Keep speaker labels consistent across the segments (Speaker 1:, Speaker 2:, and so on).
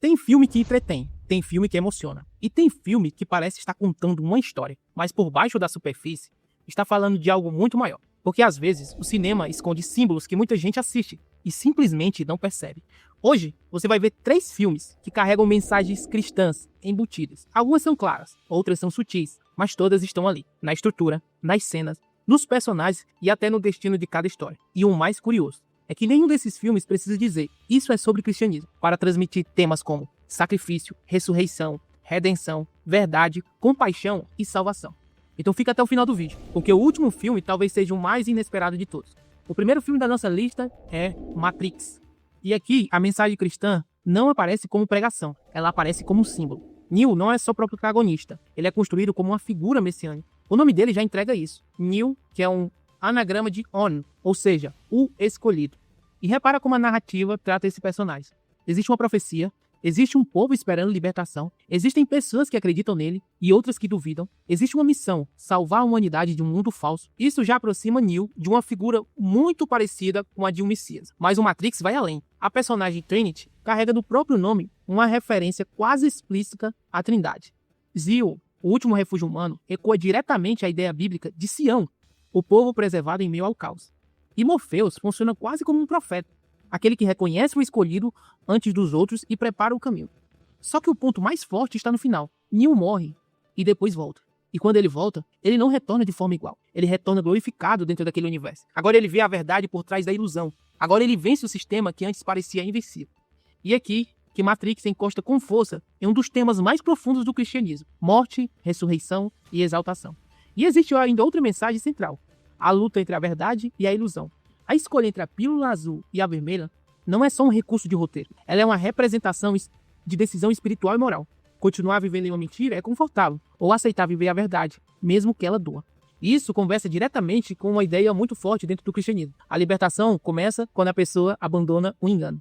Speaker 1: Tem filme que entretém, tem filme que emociona, e tem filme que parece estar contando uma história, mas por baixo da superfície está falando de algo muito maior. Porque às vezes o cinema esconde símbolos que muita gente assiste e simplesmente não percebe. Hoje você vai ver 3 filmes que carregam mensagens cristãs embutidas. Algumas são claras, outras são sutis, mas todas estão ali, na estrutura, nas cenas, nos personagens e até no destino de cada história. E o mais curioso é que nenhum desses filmes precisa dizer isso é sobre cristianismo, para transmitir temas como sacrifício, ressurreição, redenção, verdade, compaixão e salvação. Então fica até o final do vídeo, porque o último filme talvez seja o mais inesperado de todos. O primeiro filme da nossa lista é Matrix. E aqui a mensagem cristã não aparece como pregação, ela aparece como um símbolo. Neo não é só protagonista, ele é construído como uma figura messiânica. O nome dele já entrega isso. Neo, que é um anagrama de On, ou seja, o escolhido. E repara como a narrativa trata esse personagem. Existe uma profecia, existe um povo esperando libertação, existem pessoas que acreditam nele e outras que duvidam, existe uma missão, salvar a humanidade de um mundo falso. Isso já aproxima Neo de uma figura muito parecida com a de um Messias. Mas o Matrix vai além. A personagem Trinity carrega no próprio nome uma referência quase explícita à Trindade. Zion, o último refúgio humano, ecoa diretamente a ideia bíblica de Sião, o povo preservado em meio ao caos. E Morpheus funciona quase como um profeta, aquele que reconhece o escolhido antes dos outros e prepara o caminho. Só que o ponto mais forte está no final. Neo morre e depois volta. E quando ele volta, ele não retorna de forma igual. Ele retorna glorificado dentro daquele universo. Agora ele vê a verdade por trás da ilusão. Agora ele vence o sistema que antes parecia invencível. E aqui que Matrix encosta com força em um dos temas mais profundos do cristianismo: morte, ressurreição e exaltação. E existe ainda outra mensagem central: a luta entre a verdade e a ilusão. A escolha entre a pílula azul e a vermelha não é só um recurso de roteiro. Ela é uma representação de decisão espiritual e moral. Continuar vivendo em uma mentira é confortável, ou aceitar viver a verdade, mesmo que ela doa. Isso conversa diretamente com uma ideia muito forte dentro do cristianismo. A libertação começa quando a pessoa abandona o engano.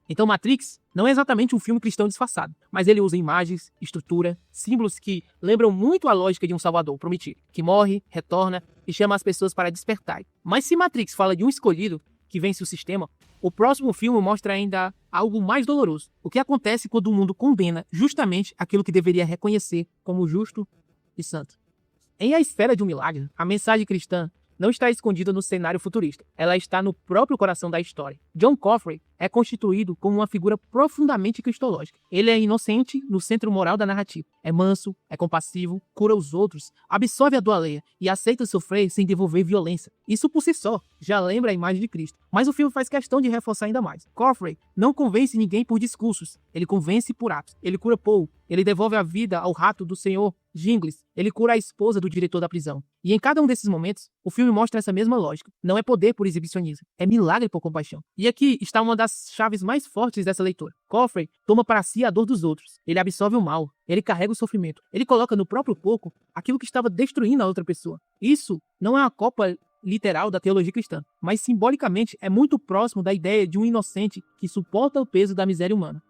Speaker 1: Então Matrix não é exatamente um filme cristão disfarçado, mas ele usa imagens, estrutura, símbolos que lembram muito a lógica de um Salvador prometido, que morre, retorna e chama as pessoas para despertar. Mas se Matrix fala de um escolhido que vence o sistema, o próximo filme mostra ainda algo mais doloroso. O que acontece quando o mundo condena justamente aquilo que deveria reconhecer como justo e santo. Em A Esfera de um Milagre, a mensagem cristã não está escondida no cenário futurista. Ela está no próprio coração da história. John Coffey é constituído como uma figura profundamente cristológica. Ele é inocente no centro moral da narrativa. É manso, é compassivo, cura os outros, absorve a dor alheia e aceita sofrer sem devolver violência. Isso por si só já lembra a imagem de Cristo. Mas o filme faz questão de reforçar ainda mais. Coffey não convence ninguém por discursos. Ele convence por atos. Ele cura Paul. Ele devolve a vida ao rato do Senhor Jingles. Ele cura a esposa do diretor da prisão. E em cada um desses momentos, o filme mostra essa mesma lógica. Não é poder por exibicionismo, é milagre por compaixão. E aqui está uma das chaves mais fortes dessa leitura. Coffey toma para si a dor dos outros. Ele absorve o mal. Ele carrega o sofrimento. Ele coloca no próprio corpo aquilo que estava destruindo a outra pessoa. Isso não é uma cópia literal da teologia cristã, mas simbolicamente é muito próximo da ideia de um inocente que suporta o peso da miséria humana.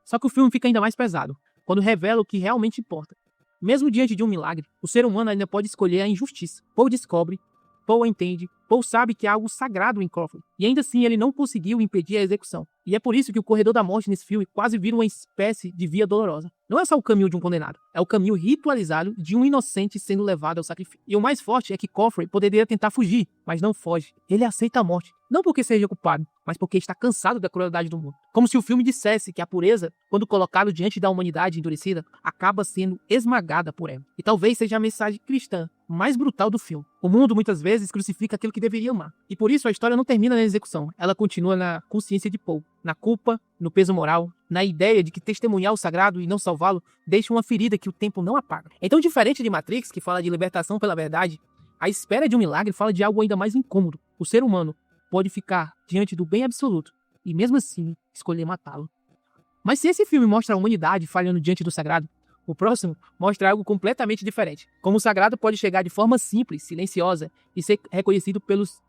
Speaker 1: Só que o filme fica ainda mais pesado quando revela o que realmente importa. Mesmo diante de um milagre, o ser humano ainda pode escolher a injustiça. Paul descobre, Paul entende, Paul sabe que há algo sagrado em Coffey, e ainda assim ele não conseguiu impedir a execução. E é por isso que o corredor da morte nesse filme quase vira uma espécie de via dolorosa. Não é só o caminho de um condenado, é o caminho ritualizado de um inocente sendo levado ao sacrifício. E o mais forte é que Coffey poderia tentar fugir, mas não foge. Ele aceita a morte, não porque seja culpado, mas porque está cansado da crueldade do mundo. Como se o filme dissesse que a pureza, quando colocado diante da humanidade endurecida, acaba sendo esmagada por ela. E talvez seja a mensagem cristã mais brutal do filme. O mundo muitas vezes crucifica aquilo que deveria amar. E por isso a história não termina na execução. Ela continua na consciência de Paul, na culpa, no peso moral, na ideia de que testemunhar o sagrado e não salvá-lo deixa uma ferida que o tempo não apaga. Então, diferente de Matrix, que fala de libertação pela verdade, A Espera de um Milagre fala de algo ainda mais incômodo. O ser humano pode ficar diante do bem absoluto e mesmo assim escolher matá-lo. Mas se esse filme mostra a humanidade falhando diante do sagrado, o próximo mostra algo completamente diferente. Como o sagrado pode chegar de forma simples, silenciosa e ser reconhecido pelos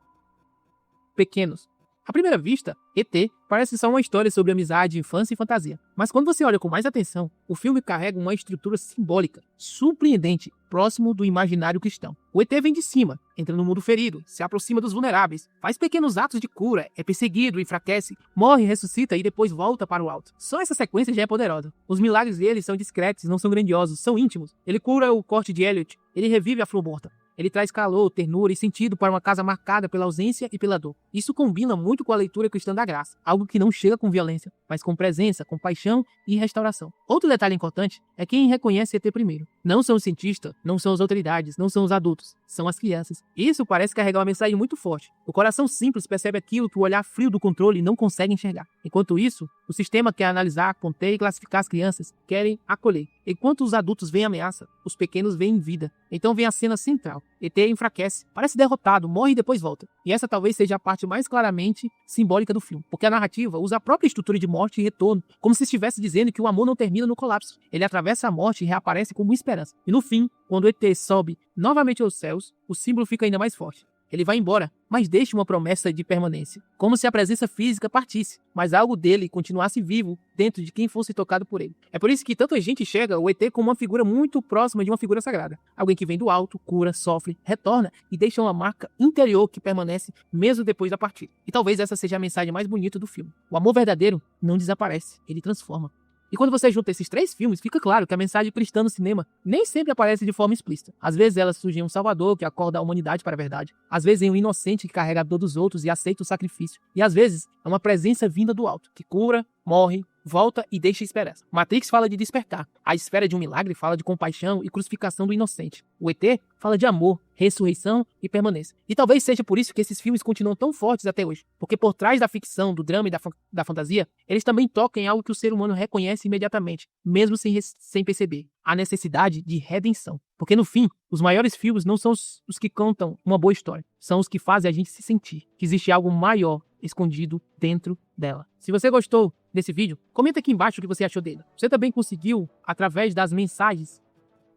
Speaker 1: pequenos. À primeira vista, ET parece só uma história sobre amizade, infância e fantasia. Mas quando você olha com mais atenção, o filme carrega uma estrutura simbólica, surpreendente, próximo do imaginário cristão. O ET vem de cima, entra no mundo ferido, se aproxima dos vulneráveis, faz pequenos atos de cura, é perseguido, enfraquece, morre, ressuscita e depois volta para o alto. Só essa sequência já é poderosa. Os milagres dele são discretos, não são grandiosos, são íntimos. Ele cura o corte de Elliot, ele revive a flor morta. Ele traz calor, ternura e sentido para uma casa marcada pela ausência e pela dor. Isso combina muito com a leitura cristã da graça, algo que não chega com violência, mas com presença, compaixão e restauração. Outro detalhe importante é quem reconhece ET primeiro. Não são os cientistas, não são as autoridades, não são os adultos, são as crianças. Isso parece carregar uma mensagem muito forte. O coração simples percebe aquilo que o olhar frio do controle não consegue enxergar. Enquanto isso, o sistema quer analisar, conter e classificar as crianças, querem acolher. Enquanto os adultos veem ameaça, os pequenos veem vida. Então vem a cena central. ET enfraquece, parece derrotado, morre e depois volta. E essa talvez seja a parte mais claramente simbólica do filme, porque a narrativa usa a própria estrutura de morte e retorno, como se estivesse dizendo que o amor não termina no colapso. Ele atravessa a morte e reaparece como esperança. E no fim, quando o ET sobe novamente aos céus, o símbolo fica ainda mais forte. Ele vai embora, mas deixa uma promessa de permanência, como se a presença física partisse, mas algo dele continuasse vivo dentro de quem fosse tocado por ele. É por isso que tanta gente enxerga o ET como uma figura muito próxima de uma figura sagrada. Alguém que vem do alto, cura, sofre, retorna e deixa uma marca interior que permanece mesmo depois da partida. E talvez essa seja a mensagem mais bonita do filme. O amor verdadeiro não desaparece, ele transforma. E quando você junta esses três filmes, fica claro que a mensagem cristã no cinema nem sempre aparece de forma explícita. Às vezes ela surge em um salvador que acorda a humanidade para a verdade. Às vezes em um inocente que carrega a dor dos outros e aceita o sacrifício. E às vezes é uma presença vinda do alto, que cura, morre, volta e deixa esperança. Matrix fala de despertar. A esfera de um milagre fala de compaixão e crucificação do inocente. O ET fala de amor, ressurreição e permanência. E talvez seja por isso que esses filmes continuam tão fortes até hoje. Porque por trás da ficção, do drama e da fantasia, eles também tocam em algo que o ser humano reconhece imediatamente, mesmo sem perceber. A necessidade de redenção. Porque no fim, os maiores filmes não são os que contam uma boa história. São os que fazem a gente se sentir que existe algo maior escondido dentro dela. Se você gostou desse vídeo, comenta aqui embaixo o que você achou dele. Você também conseguiu, através das mensagens,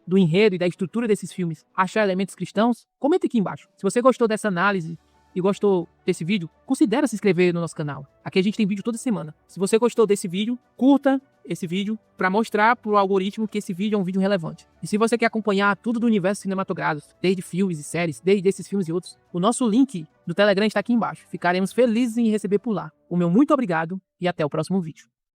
Speaker 1: do enredo e da estrutura desses filmes, achar elementos cristãos? Comenta aqui embaixo. Se você gostou dessa análise e gostou desse vídeo, considere se inscrever no nosso canal. Aqui a gente tem vídeo toda semana. Se você gostou desse vídeo, curta esse vídeo para mostrar para o algoritmo que esse vídeo é um vídeo relevante. E se você quer acompanhar tudo do universo cinematográfico, desde filmes e séries, desde esses filmes e outros, o nosso link do Telegram está aqui embaixo. Ficaremos felizes em receber por lá. O meu muito obrigado e até o próximo vídeo.